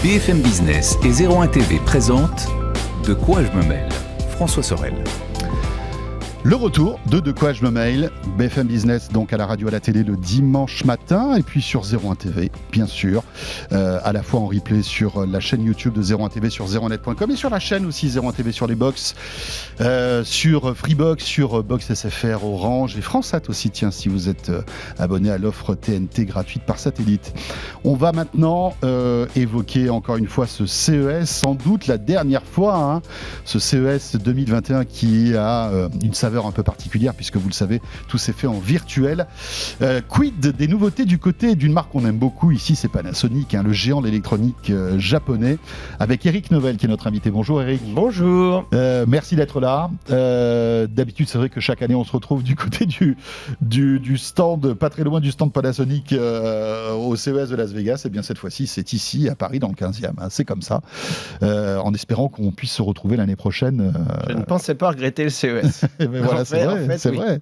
BFM Business et 01 TV présentent De quoi je me mêle ? François Sorel. Le retour de quoi je me mêle, BFM Business, donc à la radio, à la télé le dimanche matin, et puis sur 01 TV, bien sûr, à la fois en replay sur la chaîne YouTube de 01 TV, sur 01net.com, et sur la chaîne aussi 01 TV sur les box, sur Freebox, sur Box SFR, Orange et FranceSat aussi, tiens, si vous êtes abonné à l'offre TNT gratuite par satellite. On va maintenant évoquer encore une fois ce CES, sans doute la dernière fois, ce CES 2021 qui a une saveur un peu particulière, puisque vous le savez, tout s'est fait en virtuel. Quid des nouveautés du côté d'une marque qu'on aime beaucoup ici, c'est Panasonic, le géant de l'électronique japonais, avec Eric Novell qui est notre invité. Bonjour Eric. Bonjour. Merci d'être là. D'habitude, c'est vrai que chaque année, on se retrouve du côté du stand, pas très loin du stand Panasonic au CES de Las Vegas. Et bien cette fois-ci, c'est ici, à Paris, dans le 15e. C'est comme ça. En espérant qu'on puisse se retrouver l'année prochaine. Je ne pensais pas regretter le CES. Mais voilà, c'est vrai.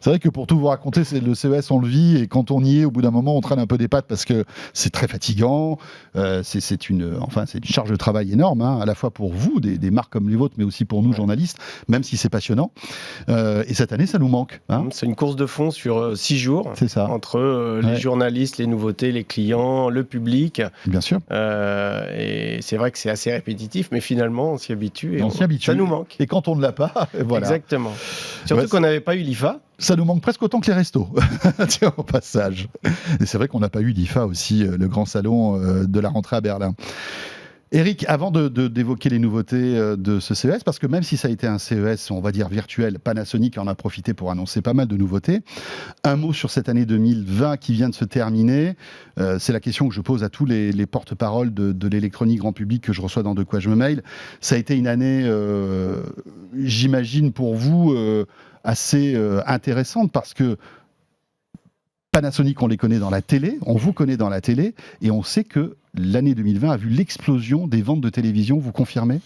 C'est vrai que pour tout vous raconter, c'est le CES, on le vit, et quand on y est, au bout d'un moment, on traîne un peu des pattes parce que c'est très fatigant. C'est une charge de travail énorme, à la fois pour vous, des marques comme les vôtres, mais aussi pour nous, journalistes, même si c'est passionnant. Et cette année, ça nous manque. C'est une course de fond sur 6 jours. C'est ça. Entre les journalistes, les nouveautés, les clients, le public. Bien sûr. Et c'est vrai que c'est assez répétitif, mais finalement, on s'y habitue. Ça nous manque. Et quand on ne l'a pas, voilà. Exactement. Surtout qu'on n'avait pas eu l'IFA. Ça nous manque presque autant que les restos, tiens, au passage. Et c'est vrai qu'on n'a pas eu l'IFA aussi, le grand salon de la rentrée à Berlin. Eric, avant d'évoquer les nouveautés de ce CES, parce que même si ça a été un CES, on va dire virtuel, Panasonic en a profité pour annoncer pas mal de nouveautés. Un mot sur cette année 2020 qui vient de se terminer. C'est la question que je pose à tous les porte-paroles de l'électronique grand public que je reçois dans De quoi je me mêle. Ça a été une année, j'imagine pour vous, assez intéressante, parce que Panasonic, on les connaît dans la télé, on vous connaît dans la télé, et on sait que l'année 2020 a vu l'explosion des ventes de télévision, vous confirmez ?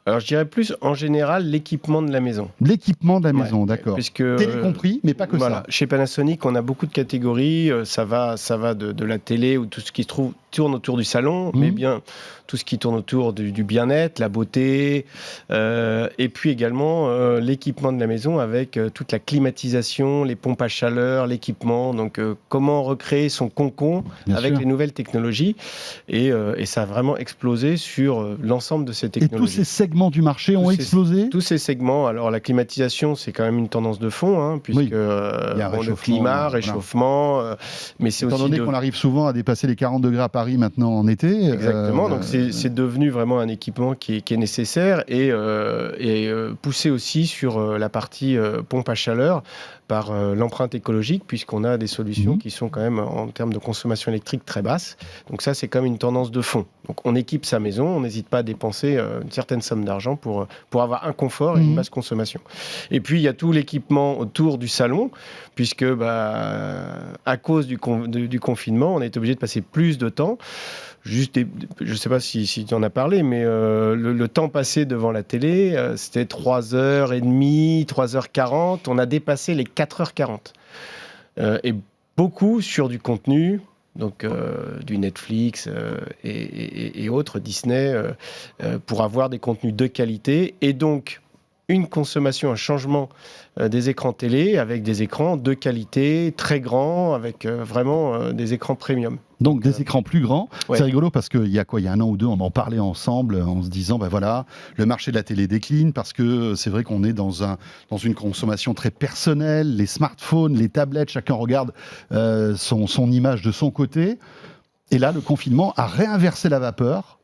Alors je dirais plus en général l'équipement de la maison. L'équipement de la maison, d'accord. Puisque, télé compris, mais pas que ça. Chez Panasonic, on a beaucoup de catégories. Ça va de la télé ou tout ce qui tourne autour du salon, mais bien tout ce qui tourne autour du bien-être, la beauté, et puis également l'équipement de la maison avec toute la climatisation, les pompes à chaleur, l'équipement. Donc comment recréer son cocon avec les nouvelles technologies, et ça a vraiment explosé sur l'ensemble de ces technologies. Et tous ces segments du marché ont explosé ? Tous ces segments. Alors la climatisation, c'est quand même une tendance de fond, puisque le climat, réchauffement, mais c'est aussi... Étant donné qu'on arrive souvent à dépasser les 40 degrés à Paris maintenant en été. Exactement, donc c'est devenu vraiment un équipement qui est nécessaire, et poussé aussi sur la partie pompe à chaleur par l'empreinte écologique, puisqu'on a des solutions qui sont quand même en termes de consommation électrique très basses. Donc ça, c'est comme une tendance de fond. Donc on équipe sa maison, on n'hésite pas à dépenser une certaine somme d'argent pour avoir un confort et une basse consommation. Et puis il y a tout l'équipement autour du salon, puisque à cause du confinement, on est obligé de passer plus de temps. Je ne sais pas si tu en as parlé, mais le temps passé devant la télé, c'était 3h30, 3h40. On a dépassé les 4h40. Et beaucoup sur du contenu, donc du Netflix et autres, Disney, pour avoir des contenus de qualité. Et donc, une consommation, un changement des écrans télé avec des écrans de qualité, très grands, avec vraiment des écrans premium. Donc des écrans plus grands. Ouais. C'est rigolo parce qu'il y a un an ou deux, on en parlait ensemble en se disant, le marché de la télé décline, parce que c'est vrai qu'on est dans une consommation très personnelle, les smartphones, les tablettes, chacun regarde son image de son côté. Et là, le confinement a réinversé la vapeur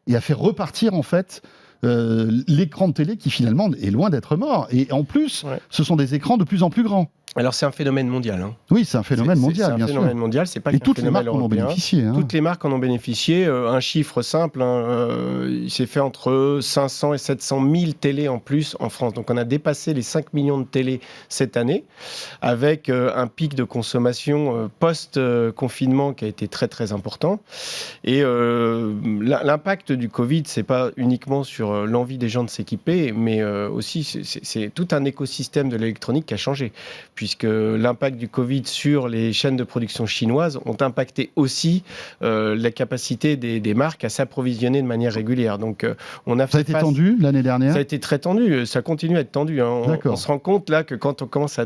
et a fait repartir en fait l'écran de télé qui finalement est loin d'être mort. Et en plus, ce sont des écrans de plus en plus grands. Alors c'est un phénomène mondial. Oui, c'est un phénomène mondial, bien sûr. C'est un phénomène mondial, c'est pas qu'un phénomène européen. Toutes les marques en ont bénéficié. Un chiffre simple, il s'est fait entre 500 et 700 000 télés en plus en France. Donc on a dépassé les 5 millions de télés cette année, avec un pic de consommation post-confinement qui a été très très important. Et l'impact du Covid, c'est pas uniquement sur l'envie des gens de s'équiper, mais aussi c'est tout un écosystème de l'électronique qui a changé. puisque l'impact du Covid sur les chaînes de production chinoises ont impacté aussi la capacité des marques à s'approvisionner de manière régulière. Donc, ça a été tendu l'année dernière ? Ça a été très tendu, ça continue à être tendu. On se rend compte là que quand on commence à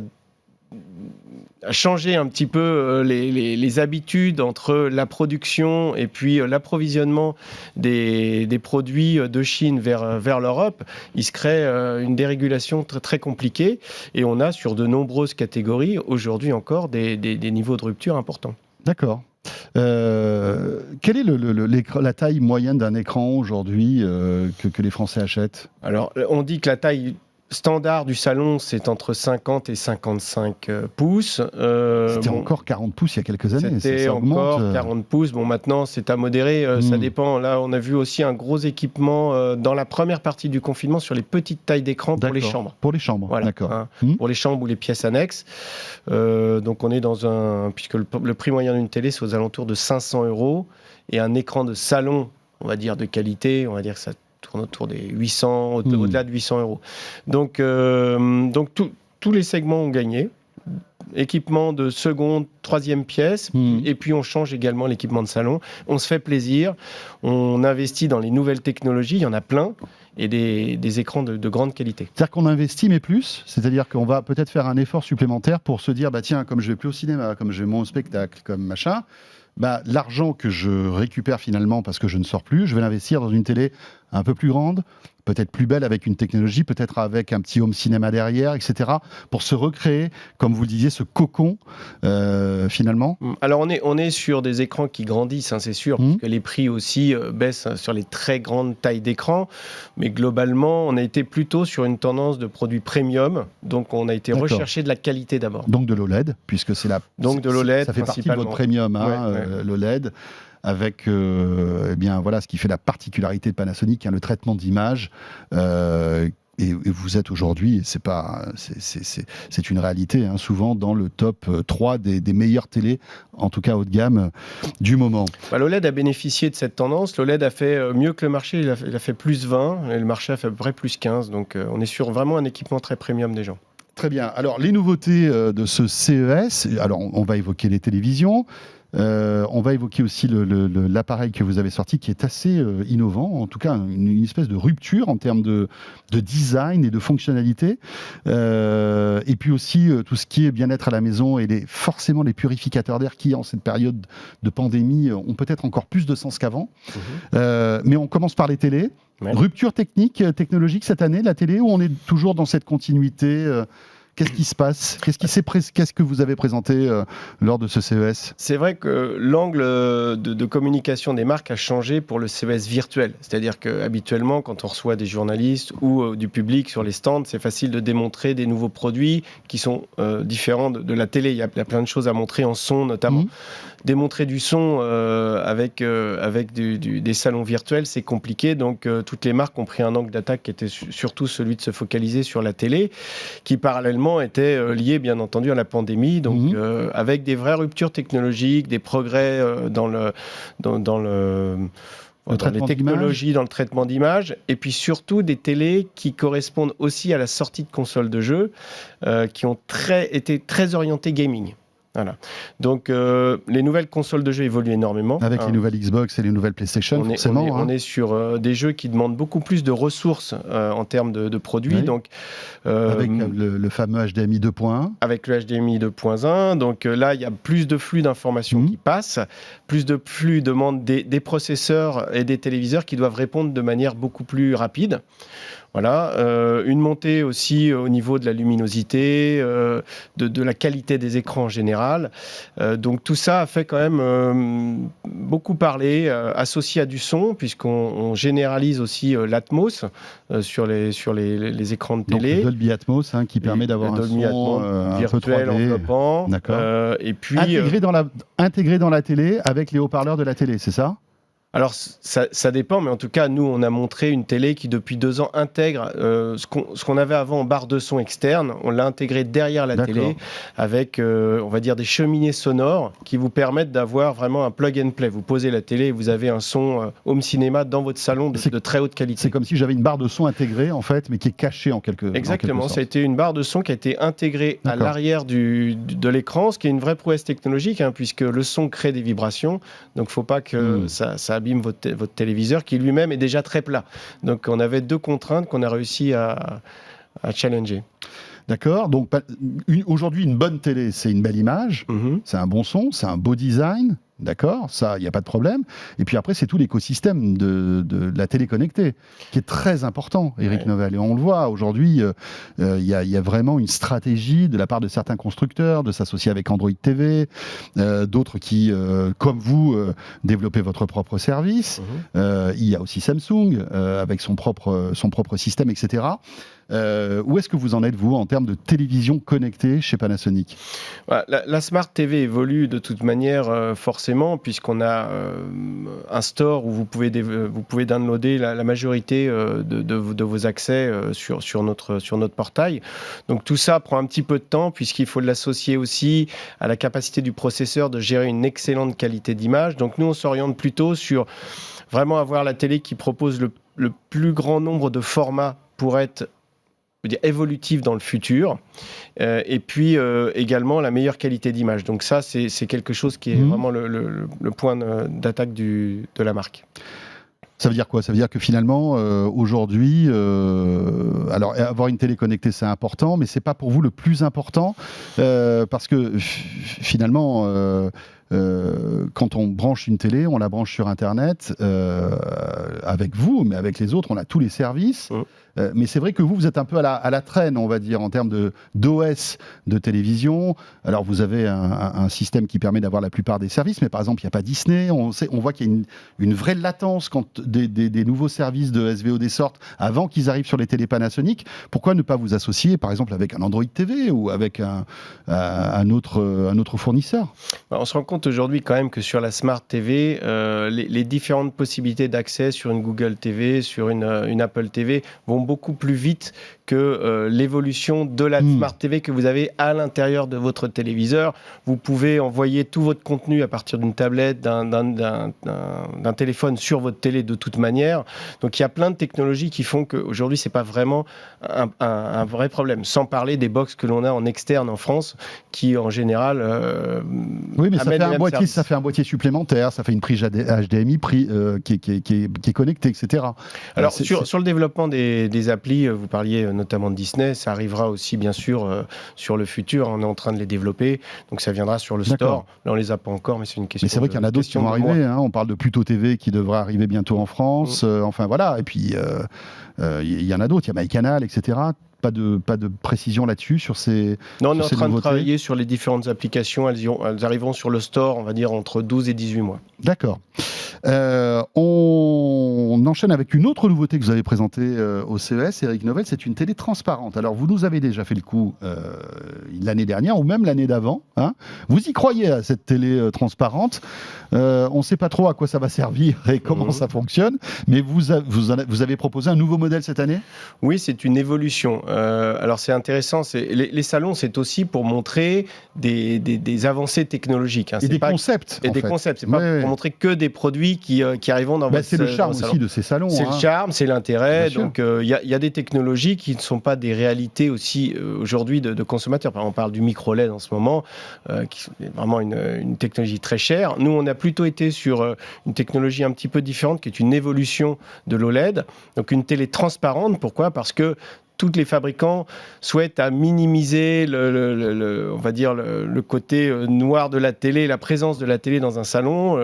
changer un petit peu les habitudes entre la production et puis l'approvisionnement des produits de Chine vers l'Europe, il se crée une dérégulation très, très compliquée et on a sur de nombreuses catégories aujourd'hui encore des niveaux de rupture importants. D'accord. Quelle est la taille moyenne d'un écran aujourd'hui que les Français achètent ? Alors, on dit que la taille standard du salon, c'est entre 50 et 55 pouces. C'était encore 40 pouces il y a quelques années. C'était encore 40 pouces. Bon, maintenant, c'est à modérer. Ça dépend. Là, on a vu aussi un gros équipement dans la première partie du confinement sur les petites tailles d'écran pour les chambres. Pour les chambres, voilà, d'accord. Pour les chambres ou les pièces annexes. Donc, on est dans puisque le prix moyen d'une télé, c'est aux alentours de 500 €. Et un écran de salon, on va dire de qualité, on va dire que ça tourne autour des 800, au-delà de 800 €. Donc tous les segments ont gagné. Équipement de seconde, troisième pièce, et puis on change également l'équipement de salon. On se fait plaisir, on investit dans les nouvelles technologies, il y en a plein, et des écrans de grande qualité. C'est-à-dire qu'on investit mais plus, c'est-à-dire qu'on va peut-être faire un effort supplémentaire pour se dire, bah tiens, comme je vais plus au cinéma, comme je vais moins au spectacle, comme machin, bah, l'argent que je récupère finalement parce que je ne sors plus, je vais l'investir dans une télé un peu plus grande, peut-être plus belle avec une technologie, peut-être avec un petit home cinéma derrière, etc. pour se recréer, comme vous le disiez, ce cocon finalement. Alors on est sur des écrans qui grandissent, hein, c'est sûr, parce que les prix aussi baissent sur les très grandes tailles d'écran, mais globalement on a été plutôt sur une tendance de produits premium, donc on a été rechercher de la qualité d'abord. Donc de l'OLED, puisque c'est donc de l'OLED, ça fait partie de votre premium, hein, l'OLED. Avec eh bien, voilà, ce qui fait la particularité de Panasonic, hein, le traitement d'image. Et vous êtes aujourd'hui, c'est une réalité, hein, souvent dans le top 3 des meilleures télés, en tout cas haut de gamme, du moment. L'OLED a bénéficié de cette tendance. L'OLED a fait mieux que le marché, il a fait plus 20, et le marché a fait à peu près plus 15. Donc on est sur vraiment un équipement très premium des gens. Très bien. Alors les nouveautés de ce CES, alors on va évoquer les télévisions. On va évoquer aussi l'appareil que vous avez sorti qui est assez innovant, en tout cas une espèce de rupture en termes de design et de fonctionnalité. Et puis aussi tout ce qui est bien-être à la maison et forcément les purificateurs d'air qui, en cette période de pandémie, ont peut-être encore plus de sens qu'avant. Mais on commence par les télés. Ouais. Rupture technologique cette année, la télé, ou on est toujours dans cette continuité Qu'est-ce qui se passe ? Qu'est-ce que vous avez présenté lors de ce CES ? C'est vrai que l'angle de communication des marques a changé pour le CES virtuel. C'est-à-dire qu'habituellement, quand on reçoit des journalistes ou du public sur les stands, c'est facile de démontrer des nouveaux produits qui sont différents de la télé. Il y a plein de choses à montrer en son notamment. Démontrer du son avec des salons virtuels, c'est compliqué. Donc, toutes les marques ont pris un angle d'attaque qui était surtout celui de se focaliser sur la télé, qui parallèlement était lié, bien entendu, à la pandémie. Donc, avec des vraies ruptures technologiques, des progrès dans les technologies, dans le traitement d'image, et puis surtout des télés qui correspondent aussi à la sortie de consoles de jeux, qui ont été très orientées gaming. Voilà. Donc, les nouvelles consoles de jeux évoluent énormément. Avec les nouvelles Xbox et les nouvelles PlayStation, forcément. On est sur des jeux qui demandent beaucoup plus de ressources en termes de produits. Oui. Donc, avec le fameux HDMI 2.1. Avec le HDMI 2.1. Donc là, il y a plus de flux d'informations qui passent. Plus de flux demandent des processeurs et des téléviseurs qui doivent répondre de manière beaucoup plus rapide. Voilà, une montée aussi au niveau de la luminosité, de la qualité des écrans en général. Donc tout ça a fait quand même beaucoup parler, associé à du son, puisqu'on généralise aussi l'Atmos sur les écrans de télé. Donc le Dolby Atmos, hein, qui permet d'avoir un son un virtuel, peu 3D. Enveloppant. D'accord. Et puis intégré dans la télé avec les haut-parleurs de la télé, c'est ça ? Alors, ça dépend, mais en tout cas, nous, on a montré une télé qui, depuis 2 ans, intègre ce qu'on avait avant en barre de son externe. On l'a intégré derrière la télé avec, on va dire, des cheminées sonores qui vous permettent d'avoir vraiment un plug and play. Vous posez la télé et vous avez un son home cinéma dans votre salon de très haute qualité. C'est comme si j'avais une barre de son intégrée, en fait, mais qui est cachée en quelque sorte. Exactement, ça a été une barre de son qui a été intégrée à l'arrière de l'écran, ce qui est une vraie prouesse technologique, puisque le son crée des vibrations. Donc, il ne faut pas que ça abîme votre téléviseur, qui lui-même est déjà très plat. Donc, on avait 2 contraintes qu'on a réussi à challenger. D'accord. Donc, aujourd'hui, une bonne télé, c'est une belle image, c'est un bon son, c'est un beau design. D'accord, ça, il n'y a pas de problème. Et puis après, c'est tout l'écosystème de la télé connectée qui est très important, Eric Novell. Et on le voit, aujourd'hui, il y a vraiment une stratégie de la part de certains constructeurs de s'associer avec Android TV, d'autres qui, comme vous, développez votre propre service. Il y a aussi Samsung avec son propre système, etc. Où est-ce que vous en êtes, vous, en termes de télévision connectée chez Panasonic ? La Smart TV évolue de toute manière, forcément, puisqu'on a un store où vous pouvez downloader la majorité de vos accès sur notre portail. Donc tout ça prend un petit peu de temps, puisqu'il faut l'associer aussi à la capacité du processeur de gérer une excellente qualité d'image. Donc nous, on s'oriente plutôt sur vraiment avoir la télé qui propose le plus grand nombre de formats pour être évolutif dans le futur, et puis également la meilleure qualité d'image. Donc ça, c'est quelque chose qui est vraiment le point d'attaque de la marque. Ça veut dire quoi ? Ça veut dire que finalement, aujourd'hui, alors avoir une télé connectée, c'est important, mais c'est pas pour vous le plus important, parce que finalement, quand on branche une télé, on la branche sur Internet, avec vous, mais avec les autres, on a tous les services. Mais c'est vrai que vous êtes un peu à la traîne, on va dire, en termes d'OS de télévision. Alors, vous avez un système qui permet d'avoir la plupart des services, mais par exemple, il n'y a pas Disney. On voit qu'il y a une vraie latence quand des nouveaux services de SVOD sortent avant qu'ils arrivent sur les télés Panasonic. Pourquoi ne pas vous associer, par exemple, avec un Android TV ou avec un autre fournisseur ? On se rend compte aujourd'hui quand même que sur la Smart TV, les différentes possibilités d'accès sur une Google TV, sur une Apple TV vont beaucoup plus vite que l'évolution de la Smart TV que vous avez à l'intérieur de votre téléviseur. Vous pouvez envoyer tout votre contenu à partir d'une tablette, d'un téléphone sur votre télé de toute manière. Donc il y a plein de technologies qui font qu'aujourd'hui, ce n'est pas vraiment un vrai problème. Sans parler des box que l'on a en externe en France, qui en général oui, mais ça fait un boîtier supplémentaire, ça fait une prise HDMI qui est connectée, etc. Alors sur le développement des applis, vous parliez notamment de Disney, ça arrivera aussi bien sûr sur le futur, on est en train de les développer, donc ça viendra sur le store. Là on les a pas encore, mais c'est une question. Mais c'est vrai qu'il y en a d'autres qui vont arriver, on parle de Pluto TV qui devrait arriver bientôt en France, enfin voilà, et puis il y en a d'autres, il y a MyCanal, etc. Pas de précision là-dessus sur ces Non, on est en train nouveautés. De travailler sur les différentes applications. Elles arriveront sur le store, on va dire, entre 12 et 18 mois. D'accord. On enchaîne avec une autre nouveauté que vous avez présentée au CES, Eric Novell, c'est une télé transparente. Alors, vous nous avez déjà fait le coup l'année dernière ou même l'année d'avant. Vous y croyez à cette télé transparente. On ne sait pas trop à quoi ça va servir et comment ça fonctionne, mais vous avez proposé un nouveau modèle cette année ? Oui, c'est une évolution. Alors, c'est intéressant. Les salons, c'est aussi pour montrer des avancées technologiques. Et des concepts. Et des concepts. C'est pas pour montrer que des produits qui arriveront dans votre salon. C'est le charme aussi de ces salons. C'est le charme, c'est l'intérêt. Donc, il y a des technologies qui ne sont pas des réalités aussi aujourd'hui de consommateurs. Par exemple, on parle du micro-LED en ce moment, qui est vraiment une technologie très chère. Nous, on a plutôt été sur une technologie un petit peu différente, qui est une évolution de l'OLED. Donc, une télé transparente. Pourquoi ? Parce que tous les fabricants souhaitent à minimiser on va dire le côté noir de la télé, la présence de la télé dans un salon,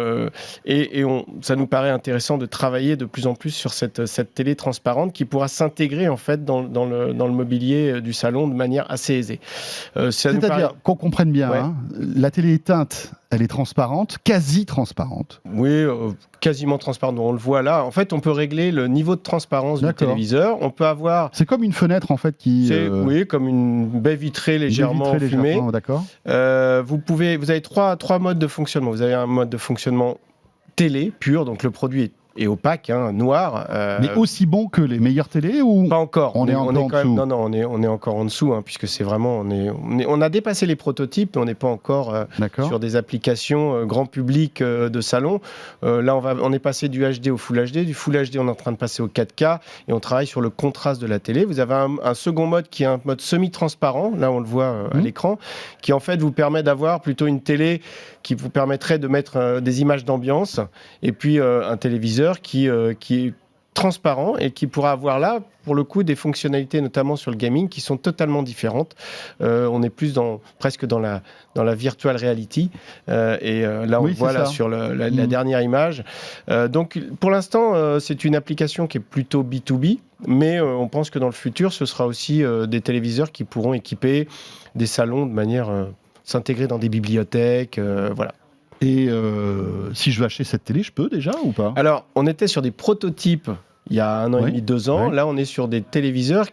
et ça nous paraît intéressant de travailler de plus en plus sur cette télé transparente qui pourra s'intégrer en fait dans le mobilier du salon de manière assez aisée. C'est-à-dire qu'on comprenne bien, la télé éteinte, elle est transparente, quasi transparente. Oui, quasiment transparente. On le voit là. En fait, on peut régler le niveau de transparence du téléviseur. On peut avoir. C'est comme une fenêtre en fait qui. Oui, comme une baie vitrée légèrement fumée. D'accord. Vous avez trois modes de fonctionnement. Vous avez un mode de fonctionnement télé pure, donc le produit est opaque, noir. Mais aussi bon que les meilleures télés ou pas encore. On est en dessous. Non, on est encore en dessous, puisque c'est vraiment on a dépassé les prototypes, mais on n'est pas encore sur des applications grand public de salon. Là, on est passé du HD au Full HD, du Full HD on est en train de passer au 4K et on travaille sur le contraste de la télé. Vous avez un second mode qui est un mode semi-transparent. Là, on le voit à l'écran, qui en fait vous permet d'avoir plutôt une télé qui vous permettrait de mettre des images d'ambiance et puis un téléviseur qui est transparent et qui pourra avoir là, pour le coup, des fonctionnalités, notamment sur le gaming, qui sont totalement différentes. On est plus presque dans la virtual reality. Là, on le voit là, sur la dernière image. Donc, pour l'instant, c'est une application qui est plutôt B2B, mais on pense que dans le futur, ce sera aussi des téléviseurs qui pourront équiper des salons de manière s'intégrer dans des bibliothèques, voilà. Et si je veux acheter cette télé, je peux déjà ou pas ? Alors, on était sur des prototypes il y a 1 an et demi, 2 ans. Là, on est sur des téléviseurs,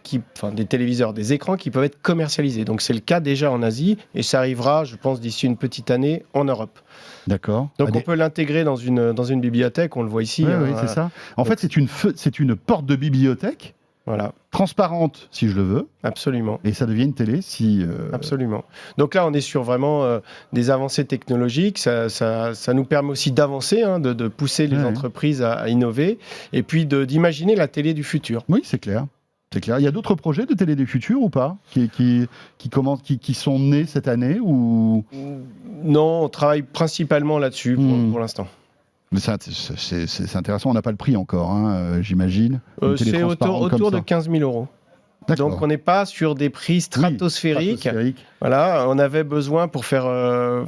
des écrans qui peuvent être commercialisés. Donc, c'est le cas déjà en Asie et ça arrivera, je pense, d'ici une petite année en Europe. D'accord. Donc, on peut l'intégrer dans une bibliothèque, on le voit ici. Oui, c'est ça. En fait, c'est une porte de bibliothèque. Voilà. Transparente si je le veux. Absolument. Et ça devient une télé si... Absolument. Donc là, on est sur vraiment des avancées technologiques. Ça nous permet aussi d'avancer, de pousser les entreprises à innover et puis d'imaginer la télé du futur. Oui, c'est clair. C'est clair. Il y a d'autres projets de télé du futur ou pas qui sont nés cette année ou... Non, on travaille principalement là-dessus pour l'instant. Mais c'est intéressant, on n'a pas le prix encore, j'imagine. C'est autour de 15 000 €. Donc on n'est pas sur des prix stratosphériques. Voilà, on avait besoin pour faire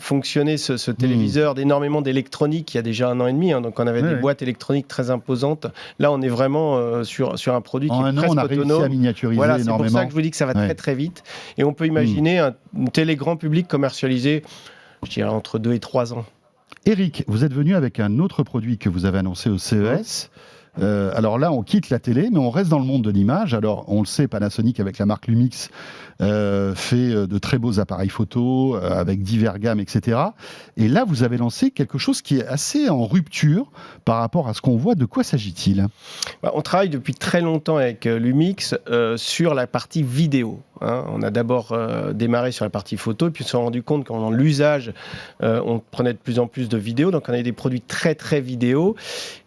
fonctionner ce téléviseur d'énormément d'électronique il y a déjà 1 an et demi. Donc on avait des boîtes électroniques très imposantes. Là, on est vraiment sur un produit qui est presque autonome. On a réussi à miniaturiser énormément. C'est pour ça que je vous dis que ça va très très vite. Et on peut imaginer une télé grand public commercialisée, je dirais, entre 2 et 3 ans. Eric, vous êtes venu avec un autre produit que vous avez annoncé au CES. Alors là, on quitte la télé, mais on reste dans le monde de l'image. Alors, on le sait, Panasonic, avec la marque Lumix, fait de très beaux appareils photo, avec divers gammes, etc. Et là, vous avez lancé quelque chose qui est assez en rupture par rapport à ce qu'on voit. De quoi s'agit-il ? On travaille depuis très longtemps avec Lumix sur la partie vidéo. On a d'abord démarré sur la partie photo, puis on s'est rendu compte qu'en l'usage, on prenait de plus en plus de vidéos, donc on avait des produits très très vidéo.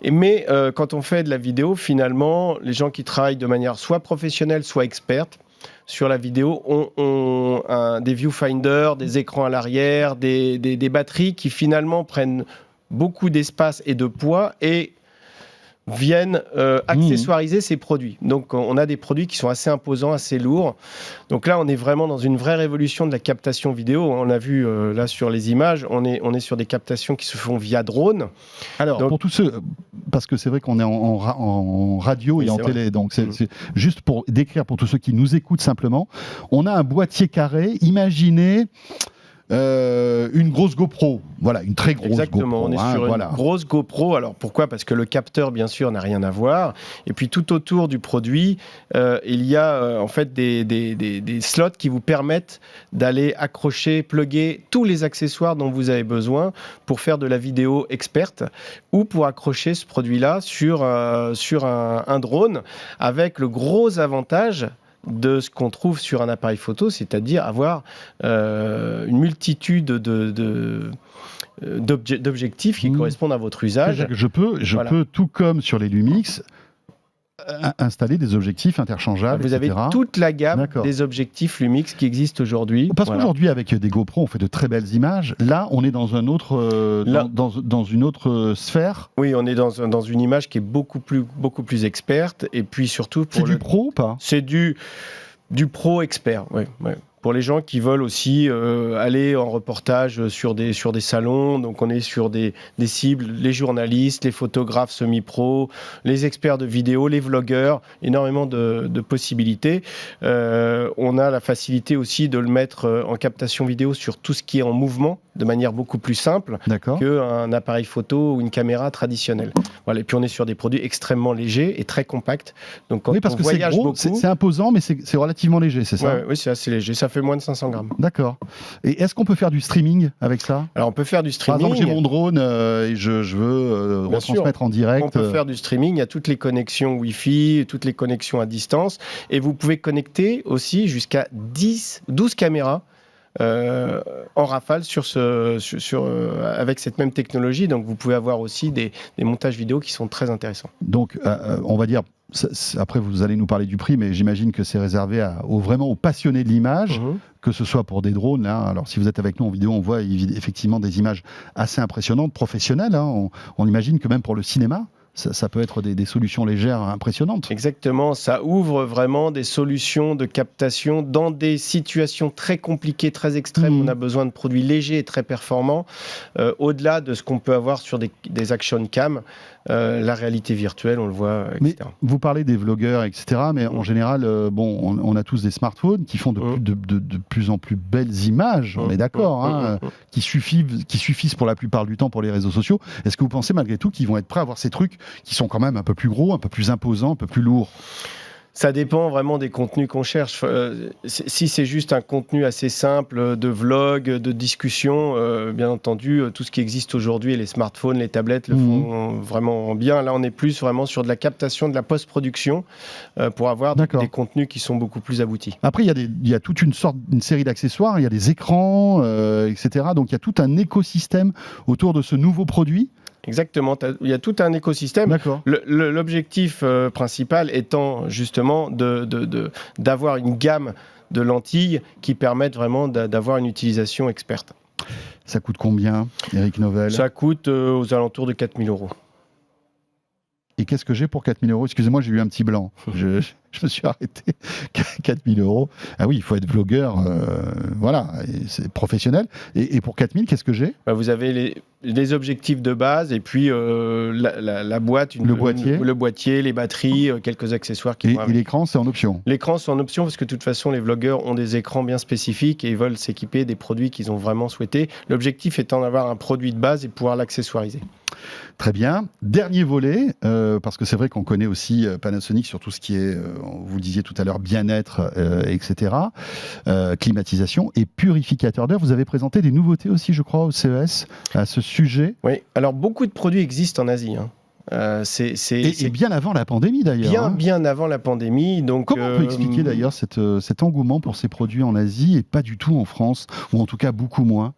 Mais quand on fait de la vidéo, finalement, les gens qui travaillent de manière soit professionnelle, soit experte sur la vidéo ont des viewfinders, des écrans à l'arrière, des batteries qui finalement prennent beaucoup d'espace et de poids et viennent accessoiriser ces produits. Donc on a des produits qui sont assez imposants, assez lourds. Donc là, on est vraiment dans une vraie révolution de la captation vidéo. On a vu là sur les images, on est sur des captations qui se font via drone. Alors, pour tous ceux, parce que c'est vrai qu'on est en radio et en télé, donc c'est juste pour décrire pour tous ceux qui nous écoutent simplement, on a un boîtier carré, imaginez... une grosse GoPro, voilà, une très grosse GoPro. Exactement, on est sur une grosse GoPro. Alors pourquoi ? Parce que le capteur, bien sûr, n'a rien à voir. Et puis tout autour du produit, il y a en fait des slots qui vous permettent d'aller accrocher, plugger tous les accessoires dont vous avez besoin pour faire de la vidéo experte ou pour accrocher ce produit-là sur un drone, avec le gros avantage de ce qu'on trouve sur un appareil photo, c'est-à-dire avoir une multitude d'objectifs qui correspondent à votre usage. Je peux, tout comme sur les Lumix, installer des objectifs interchangeables, Vous avez toute la gamme des objectifs Lumix qui existent aujourd'hui. Parce qu'aujourd'hui, avec des GoPro, on fait de très belles images. Là, on est dans un autre, dans une autre sphère. Oui, on est dans une image qui est beaucoup plus experte. Et puis surtout... C'est du pro ou pas ? C'est du pro expert, oui. Pour les gens qui veulent aussi aller en reportage sur des salons, donc on est sur des cibles, les journalistes, les photographes semi-pro, les experts de vidéo, les vlogueurs, énormément de possibilités. On a la facilité aussi de le mettre en captation vidéo sur tout ce qui est en mouvement, de manière beaucoup plus simple qu'un appareil photo ou une caméra traditionnelle. Voilà. Et puis on est sur des produits extrêmement légers et très compacts. Donc quand parce on que voyage c'est gros, beaucoup, c'est imposant, mais c'est relativement léger, c'est ça? Oui, c'est assez léger. Ça fait moins de 500 grammes. D'accord. Et est-ce qu'on peut faire du streaming avec ça? Alors on peut faire du streaming. Par exemple, j'ai mon drone et je veux retransmettre en direct. On peut faire du streaming. Il y a toutes les connexions Wi-Fi, toutes les connexions à distance. Et vous pouvez connecter aussi jusqu'à 12 caméras en rafale avec cette même technologie. Donc vous pouvez avoir aussi des montages vidéo qui sont très intéressants. Donc on va dire, après vous allez nous parler du prix, mais j'imagine que c'est réservé vraiment aux passionnés de l'image, que ce soit pour des drones. Là. Alors si vous êtes avec nous en vidéo, on voit effectivement des images assez impressionnantes, professionnelles. Hein. On imagine que même pour le cinéma, ça peut être des solutions légères impressionnantes. Exactement, ça ouvre vraiment des solutions de captation dans des situations très compliquées, très extrêmes. On a besoin de produits légers et très performants, au-delà de ce qu'on peut avoir sur des action cam. La réalité virtuelle, on le voit, etc. Mais vous parlez des vlogueurs, etc. Mais en général, on a tous des smartphones qui font de plus en plus belles images, on est d'accord, qui suffisent pour la plupart du temps pour les réseaux sociaux. Est-ce que vous pensez malgré tout qu'ils vont être prêts à avoir ces trucs qui sont quand même un peu plus gros, un peu plus imposants, un peu plus lourds? Ça dépend vraiment des contenus qu'on cherche. Si c'est juste un contenu assez simple de vlog, de discussion, bien entendu, tout ce qui existe aujourd'hui, les smartphones, les tablettes le font vraiment bien. Là, on est plus vraiment sur de la captation, de la post-production pour avoir des contenus qui sont beaucoup plus aboutis. Après, il y a toute une série d'accessoires, il y a des écrans, etc. Donc, il y a tout un écosystème autour de ce nouveau produit. Exactement, il y a tout un écosystème. L'objectif principal étant justement d'avoir une gamme de lentilles qui permettent vraiment d'avoir une utilisation experte. Ça coûte combien, Eric Novelle? Ça coûte aux alentours de 4 000 €. Et qu'est-ce que j'ai pour 4 000 €? Excusez-moi, j'ai eu un petit blanc. Je me suis arrêté. 4 000 €. Ah oui, il faut être vlogueur, voilà, c'est professionnel. Et pour 4 000, qu'est-ce que j'ai? Vous avez les objectifs de base et puis la boîte, le boîtier, les batteries, quelques accessoires qui vont avec. Et l'écran, c'est en option? L'écran, c'est en option parce que de toute façon, les vlogueurs ont des écrans bien spécifiques et ils veulent s'équiper des produits qu'ils ont vraiment souhaités. L'objectif étant d'avoir un produit de base et pouvoir l'accessoiriser. Très bien. Dernier volet, parce que c'est vrai qu'on connaît aussi Panasonic sur tout ce qui est, vous le disiez tout à l'heure, bien-être, etc., climatisation et purificateur d'air. Vous avez présenté des nouveautés aussi, je crois, au CES à ce sujet. Oui, alors beaucoup de produits existent en Asie. Et bien avant la pandémie d'ailleurs. Bien avant la pandémie. Donc, comment on peut expliquer d'ailleurs cet engouement pour ces produits en Asie et pas du tout en France, ou en tout cas beaucoup moins?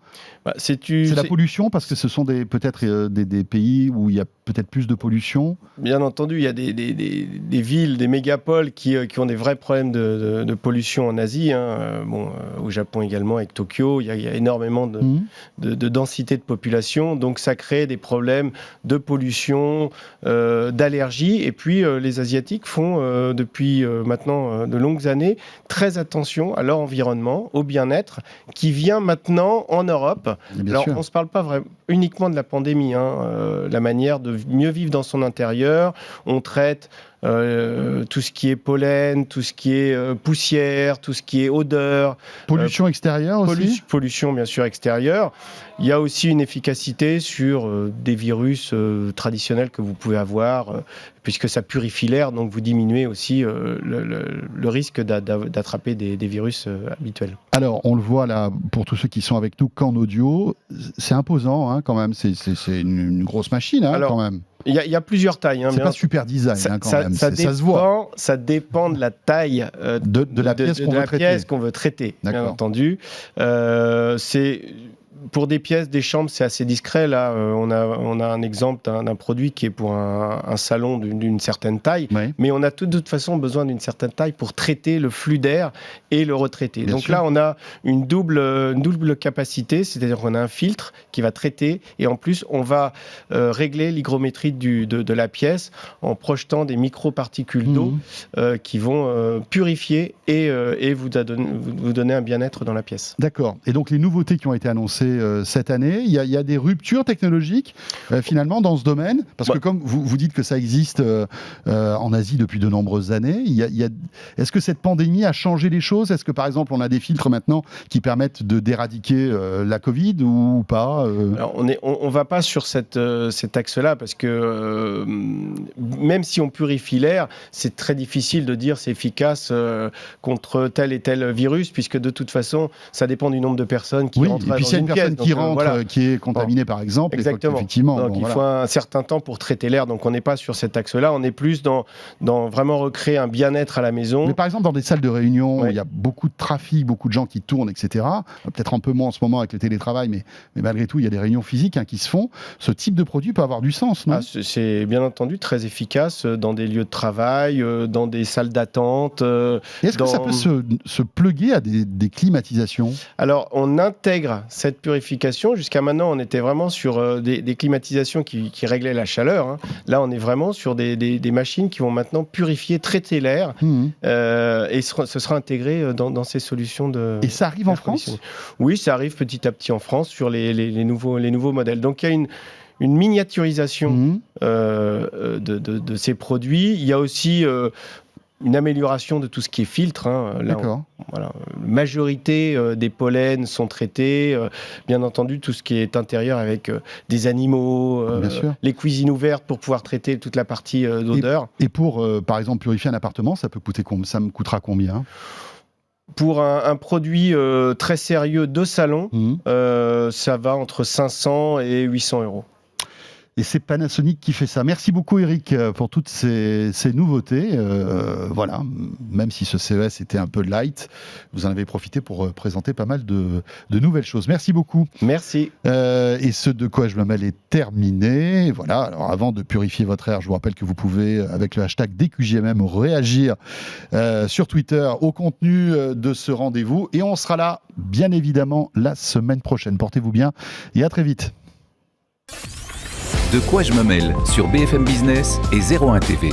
C'est la pollution, parce que ce sont peut-être des pays où il y a peut-être plus de pollution? Bien entendu, il y a des villes, des mégapoles qui ont des vrais problèmes de pollution en Asie. Au Japon également, avec Tokyo, il y a énormément de densité de population. Donc ça crée des problèmes de pollution, d'allergies. Et puis les Asiatiques font depuis maintenant de longues années très attention à leur environnement, au bien-être, qui vient maintenant en Europe. Alors on ne se parle pas uniquement de la pandémie, la manière de mieux vivre dans son intérieur. On traite tout ce qui est pollen, tout ce qui est poussière, tout ce qui est odeur. Pollution extérieure aussi? Pollution bien sûr extérieure. Il y a aussi une efficacité sur des virus traditionnels que vous pouvez avoir, puisque ça purifie l'air, donc vous diminuez aussi le risque d'attraper des virus habituels. Alors, on le voit là, pour tous ceux qui sont avec nous qu'en audio, c'est imposant quand même, c'est une grosse machine quand même. Il y a plusieurs tailles. C'est pas super design quand même, ça se voit. Ça dépend de la taille de la pièce qu'on veut traiter, bien entendu. Pour des pièces, des chambres, c'est assez discret. Là, on a un exemple d'un produit qui est pour un salon d'une certaine taille, mais on a de toute façon besoin d'une certaine taille pour traiter le flux d'air et le retraiter. Bien sûr. Là, on a une double capacité, c'est-à-dire qu'on a un filtre qui va traiter et en plus, on va régler l'hygrométrie de la pièce en projetant des microparticules d'eau qui vont purifier et vous donner un bien-être dans la pièce. D'accord. Et donc, les nouveautés qui ont été annoncées lancé cette année. Il y a des ruptures technologiques finalement dans ce domaine, parce que comme vous dites que ça existe en Asie depuis de nombreuses années, est-ce que cette pandémie a changé les choses? Est-ce que par exemple on a des filtres maintenant qui permettent d'éradiquer la Covid ou pas Alors, on va pas sur cet axe-là, parce que même si on purifie l'air, c'est très difficile de dire c'est efficace contre tel et tel virus, puisque de toute façon, ça dépend du nombre de personnes qui rentrent dans une pièce. Et puis s'il y a une personne qui rentre, qui est contaminée par exemple, exactement. Effectivement. Donc il faut un certain temps pour traiter l'air, donc on n'est pas sur cet axe-là, on est plus dans vraiment recréer un bien-être à la maison. Mais par exemple dans des salles de réunion, où il y a beaucoup de trafic, beaucoup de gens qui tournent, etc. Peut-être un peu moins en ce moment avec le télétravail, mais malgré tout, il y a des réunions physiques qui se font. Ce type de produit peut avoir du sens, non? C'est bien entendu très efficace dans des lieux de travail, dans des salles d'attente. Est-ce que ça peut se plugger à des climatisations? Alors, on intègre cette purification. Jusqu'à maintenant, on était vraiment sur des climatisations qui réglaient la chaleur. Là, on est vraiment sur des machines qui vont maintenant purifier, traiter l'air, et ce sera intégré dans ces solutions de... Et ça arrive en France? Oui, ça arrive petit à petit en France sur les nouveaux modèles. Donc, il y a une miniaturisation de ces produits. Il y a aussi une amélioration de tout ce qui est filtre. D'accord. La majorité des pollens sont traités. Bien entendu, tout ce qui est intérieur avec des animaux, les cuisines ouvertes pour pouvoir traiter toute la partie d'odeur. Et pour, par exemple, purifier un appartement, ça me coûtera combien? Pour un produit très sérieux de salon, ça va entre 500 et 800 euros. Et c'est Panasonic qui fait ça. Merci beaucoup Eric pour toutes ces nouveautés. Voilà, même si ce CES était un peu light, vous en avez profité pour présenter pas mal de nouvelles choses. Merci beaucoup. Merci. Et ce De quoi je me mêle est terminé. Voilà, alors avant de purifier votre air, je vous rappelle que vous pouvez, avec le hashtag DQJMM, réagir sur Twitter au contenu de ce rendez-vous. Et on sera là, bien évidemment, la semaine prochaine. Portez-vous bien et à très vite. De quoi je me mêle sur BFM Business et 01 TV.